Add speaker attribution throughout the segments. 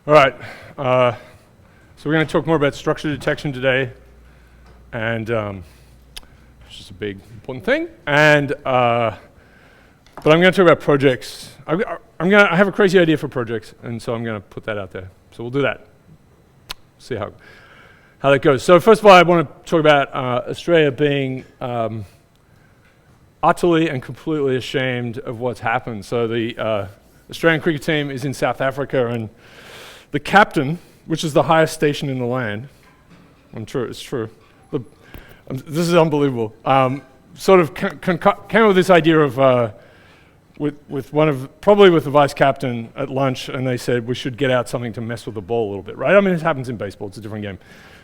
Speaker 1: All right, so we're going to talk more about structure detection today, and it's just a big, important thing. And but I'm going to talk about projects. I have a crazy idea for projects, and so I'm going to put that out there. So we'll do that. See how that goes. So first of all, I want to talk about Australia being utterly and completely ashamed of what's happened. So the Australian cricket team is in South Africa, and the captain, which is the highest station in the land, it's true. This is unbelievable. Sort of came up with this idea of with the vice captain at lunch, and they said we should get out something to mess with the ball a little bit, right? I mean, it happens in baseball; it's a different game.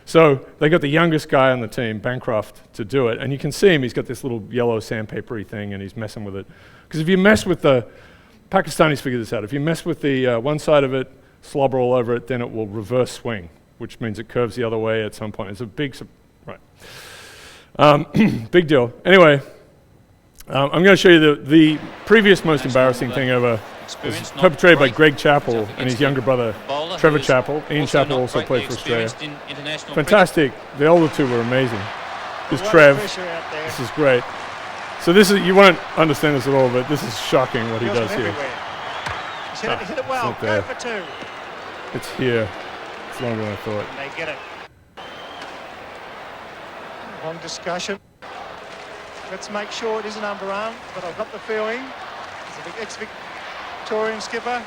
Speaker 1: So they got the youngest guy on the team, Bancroft, to do it, and you can see him. He's got this little yellow sandpapery thing, and he's messing with it. Because if you mess with the Pakistanis, figure this out. If you mess with the one side of it, slobber all over it, then it will reverse swing, which means it curves the other way at some point. It's a big, big deal. Anyway, I'm going to show you the previous most embarrassing thing ever. It was perpetrated by Greg Chappell and his younger brother, Trevor Chappell. Ian Chappell also played for Australia. Fantastic. The older two were amazing. This is Trev. This is great. So this is, you won't understand this at all, but this is shocking what he does here.
Speaker 2: Hit it well. Go for two.
Speaker 1: It's here. It's longer than I thought.
Speaker 2: And they get it. Long discussion. Let's make sure it isn't underarm, but I've got the feeling it's a big ex-Victorian skipper.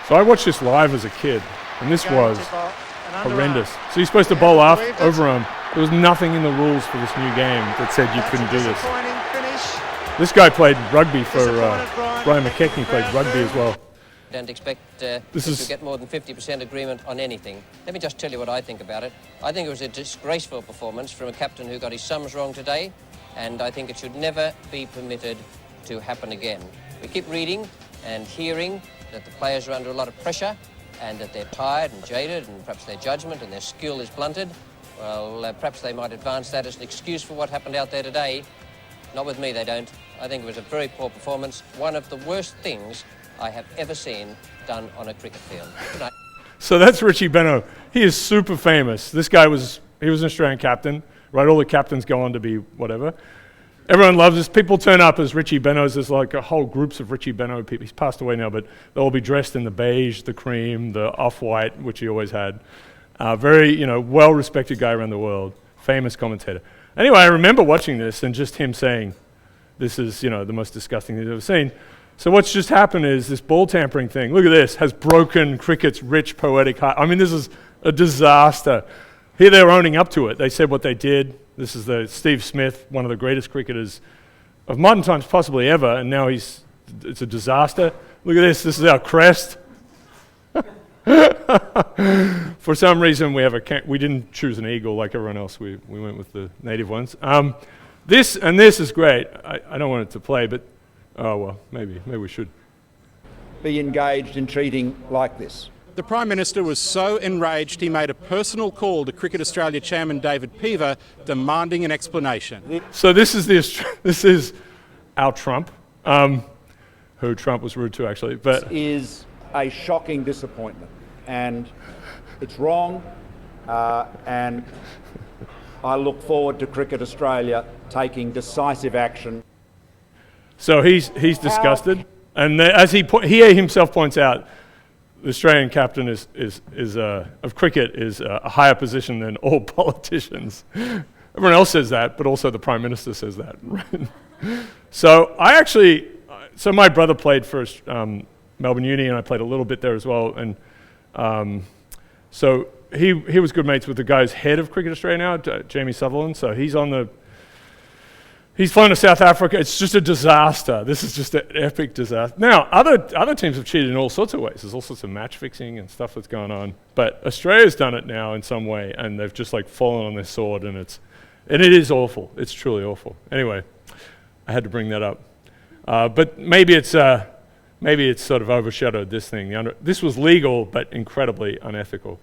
Speaker 1: So I watched this live as a kid, and this was horrendous. So you're supposed to bowl off overarm. There was nothing in the rules for this new game that said you couldn't do this. This guy played rugby for Brian McKechnie played rugby as well.
Speaker 3: Don't expect to get more than 50% agreement on anything. Let me just tell you what I think about it. I think it was a disgraceful performance from a captain who got his sums wrong today, and I think it should never be permitted to happen again. We keep reading and hearing that the players are under a lot of pressure and that they're tired and jaded and perhaps their judgment and their skill is blunted. Well, perhaps they might advance that as an excuse for what happened out there today. Not with me, they don't. I think it was a very poor performance, one of the worst things I have ever seen done on a cricket field. Good night.
Speaker 1: So that's Richie Benaud. He is super famous. This guy he was an Australian captain, right? All the captains go on to be whatever. Everyone loves this. People turn up as Richie Benaud. There's like a whole groups of Richie Benaud people. He's passed away now, but they'll all be dressed in the beige, the cream, the off-white, which he always had. Very, well-respected guy around the world. Famous commentator. Anyway, I remember watching this and just him saying, this is, the most disgusting thing I've ever seen. So what's just happened is this ball tampering thing, look at this, has broken cricket's rich poetic heart. I mean, this is a disaster. Here they're owning up to it. They said what they did. This is Steve Smith, one of the greatest cricketers of modern times possibly ever, and now it's a disaster. Look at this is our crest. For some reason we didn't choose an eagle like everyone else. We went with the native ones. This is great. I don't want it to play, but oh well, maybe we should
Speaker 4: be engaged in treating like this.
Speaker 5: The Prime Minister was so enraged he made a personal call to Cricket Australia Chairman David Peever demanding an explanation.
Speaker 1: So this is our Trump, who Trump was rude to actually. But
Speaker 4: this is a shocking disappointment, and it's wrong, and I look forward to Cricket Australia taking decisive action.
Speaker 1: So he's disgusted, and as he himself points out, the Australian captain of cricket is a higher position than all politicians. Everyone else says that, but also the Prime Minister says that. Right? So my brother played for Melbourne Uni, and I played a little bit there as well, and so he was good mates with the guy who's head of Cricket Australia now, Jamie Sutherland. So he's flown to South Africa. It's just a disaster. This is just an epic disaster. Now, other teams have cheated in all sorts of ways. There's all sorts of match fixing and stuff that's going on. But Australia's done it now in some way, and they've just fallen on their sword, and it is awful. It's truly awful. Anyway, I had to bring that up. But maybe it's sort of overshadowed this thing. This was legal, but incredibly unethical.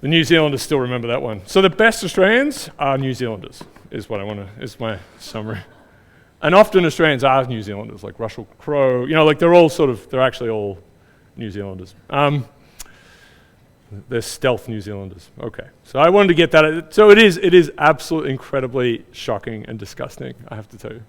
Speaker 1: The New Zealanders still remember that one. So the best Australians are New Zealanders, is my summary. And often Australians are New Zealanders, like Russell Crowe. They're actually all New Zealanders. They're stealth New Zealanders. Okay, so I wanted to get that. So it is absolutely incredibly shocking and disgusting, I have to tell you.